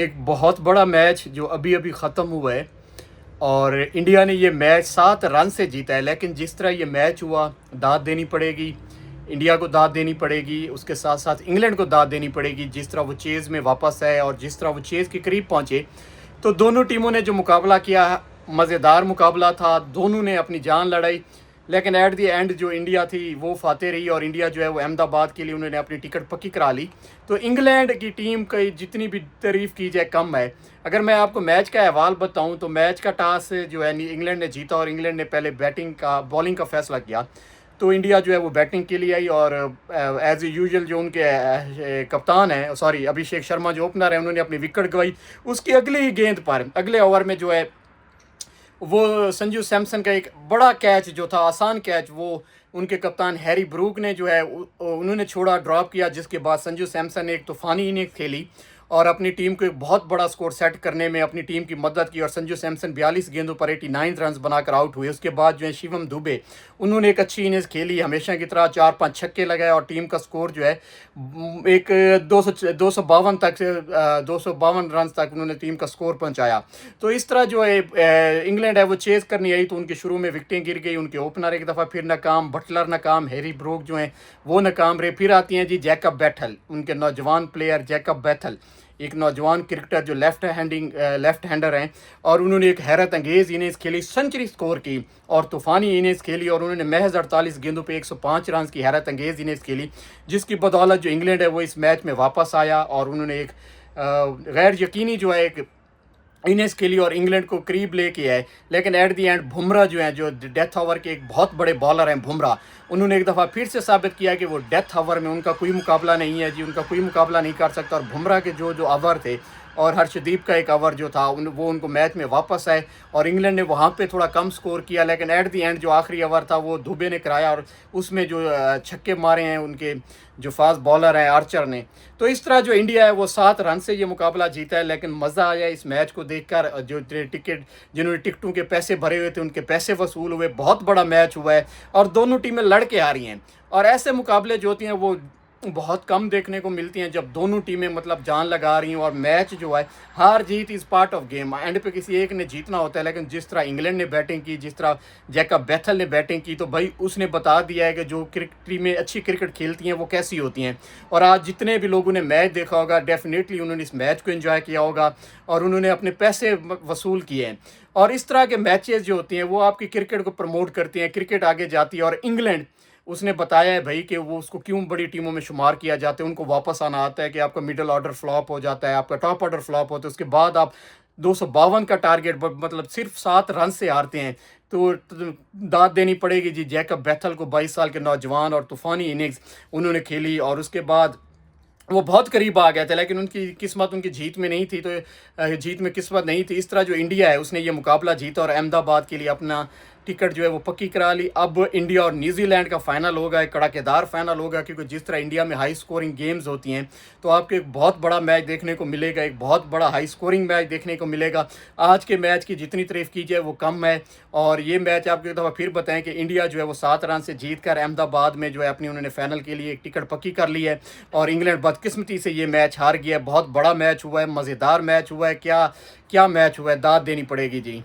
एक बहुत बड़ा मैच जो अभी अभी ख़त्म हुआ है और इंडिया ने ये मैच 7 रन से जीता है। लेकिन जिस तरह ये मैच हुआ, दाद देनी पड़ेगी, इंडिया को दाद देनी पड़ेगी, उसके साथ साथ इंग्लैंड को दाद देनी पड़ेगी। जिस तरह वो चेज़ में वापस आए और जिस तरह वो चेज़ के करीब पहुँचे, तो दोनों टीमों ने जो मुकाबला किया, मज़ेदार मुकाबला था, दोनों ने अपनी जान लड़ाई। लेकिन एट द एंड जो इंडिया थी वो फाते रही और इंडिया जो है वो अहमदाबाद के लिए उन्होंने अपनी टिकट पक्की करा ली। तो इंग्लैंड की टीम की जितनी भी तारीफ़ की जाए कम है। अगर मैं आपको मैच का अहवाल बताऊं तो मैच का टॉस जो है इंग्लैंड ने जीता और इंग्लैंड ने पहले बॉलिंग का फैसला किया। तो इंडिया जो है वो बैटिंग के लिए आई और एज यूजुअल जो उनके कप्तान हैं, सॉरी अभिषेक शर्मा जो ओपनर है, उन्होंने अपनी विकेट गंवाई। उसकी अगली ही गेंद पर अगले ओवर में जो है वो संजू सैमसन का एक बड़ा कैच जो था, आसान कैच, वो उनके कप्तान हैरी ब्रूक ने जो है उन्होंने छोड़ा, ड्रॉप किया, जिसके बाद संजू सैमसन ने एक तूफ़ानी इनिंग्स खेली और अपनी टीम को एक बहुत बड़ा स्कोर सेट करने में अपनी टीम की मदद की। और संजू सैमसन 42 गेंदों पर 89 रन बनाकर आउट हुए। उसके बाद जो है शिवम दुबे, उन्होंने एक अच्छी इनिंग्स खेली, हमेशा की तरह 4-5 छक्के लगाए और टीम का स्कोर जो है एक 252 तक से 252 रन तक उन्होंने टीम का स्कोर पहुंचाया। तो इस तरह जो है इंग्लैंड है वो चेज़ करनी आई तो उनके शुरू में विकटें गिर गई, उनके ओपनर एक दफ़ा फिर नाकाम, बटलर नाकाम, हैरी ब्रूक जो हैं वो नाकाम रहे। फिर आती हैं जी जैकब बैथल, उनके नौजवान प्लेयर जैकब बैथल, एक नौजवान क्रिकेटर जो लेफ्ट हैंडर हैं और उन्होंने एक हैरत अंगेज़ इनिंग्स खेली, सेंचुरी स्कोर की और तूफ़ानी इनिंग्स खेली और उन्होंने महज 48 गेंदों पे 105 रन की हैरत अंगेज़ इनिंग्स खेली, जिसकी बदौलत जो इंग्लैंड है वो इस मैच में वापस आया और उन्होंने एक गैर यकीनी जो है एक इनिंग्स खेली और इंग्लैंड को करीब लेके आए। लेकिन एट दी एंड बुमराह जो हैं, जो डेथ ओवर के एक बहुत बड़े बॉलर हैं बुमराह, उन्होंने एक दफ़ा फिर से साबित किया कि वो डेथ ओवर में उनका कोई मुकाबला नहीं है जी, उनका कोई मुकाबला नहीं कर सकता। और बुमराह के जो जो ओवर थे और हर्षदीप का एक ओवर जो था वो उनको मैच में वापस आए और इंग्लैंड ने वहाँ पे थोड़ा कम स्कोर किया। लेकिन एट दी एंड जो आखिरी ओवर था वो दुबे ने कराया और उसमें जो छक्के मारे हैं उनके जो फास्ट बॉलर हैं आर्चर ने। तो इस तरह जो इंडिया है वो 7 रन से ये मुकाबला जीता है। लेकिन मज़ा आया इस मैच को देखकर, जो जिन्होंने टिकटों के पैसे भरे हुए थे उनके पैसे वसूल हुए, बहुत बड़ा मैच हुआ है और दोनों टीमें लड़ के आ रही हैं। और ऐसे मुकाबले जो होती हैं वो बहुत कम देखने को मिलती हैं जब दोनों टीमें मतलब जान लगा रही हैं और मैच जो है हार जीत is part of game, and पे किसी एक ने जीतना होता है। लेकिन जिस तरह इंग्लैंड ने बैटिंग की, जिस तरह जैकब बैथल ने बैटिंग की, तो भाई उसने बता दिया है कि जो टीमें अच्छी क्रिकेट खेलती हैं वो कैसी होती हैं। और आज जितने भी लोगों ने मैच देखा होगा डेफिनेटली उन्होंने इस मैच को एंजॉय किया होगा और उन्होंने अपने पैसे वसूल किए हैं। और इस तरह के मैचेस जो होती हैं वो आपकी क्रिकेट को प्रमोट करती हैं, क्रिकेट आगे जाती है। और इंग्लैंड, उसने बताया है भाई कि वो उसको क्यों बड़ी टीमों में शुमार किया जाता है, उनको वापस आना आता है कि आपका मिडिल ऑर्डर फ्लॉप हो जाता है, आपका टॉप ऑर्डर फ्लॉप होता है, उसके बाद आप 252 का टारगेट मतलब सिर्फ 7 रन से हारते हैं। तो दाद देनी पड़ेगी जी जैकब बैथल को, 22 साल के नौजवान, और तूफ़ानी इनिंग्स उन्होंने खेली और उसके बाद वो बहुत करीब आ गए थे। लेकिन उनकी किस्मत उनकी जीत में नहीं थी, तो जीत में किस्मत नहीं थी। इस तरह जो इंडिया है उसने ये मुकाबला जीता और अहमदाबाद के लिए अपना टिकट जो है वो पक्की करा ली। अब इंडिया और न्यूजीलैंड का फाइनल होगा, एक कड़ाकेदार फाइनल होगा, क्योंकि जिस तरह इंडिया में हाई स्कोरिंग गेम्स होती हैं तो आपको एक बहुत बड़ा मैच देखने को मिलेगा, एक बहुत बड़ा हाई स्कोरिंग मैच देखने को मिलेगा। आज के मैच की जितनी तारीफ़ की जाए वो कम है। और ये मैच आपको एक दफ़ा फिर बताएं कि इंडिया जो है वो 7 रन से जीत कर अहमदाबाद में जो है अपनी उन्होंने फाइनल के लिए एक टिकट पक्की कर ली है और इंग्लैंड बदकिस्मती से ये मैच हार गया है। बहुत बड़ा मैच हुआ है, मज़ेदार मैच हुआ है, क्या क्या मैच हुआ है, दाद देनी पड़ेगी जी।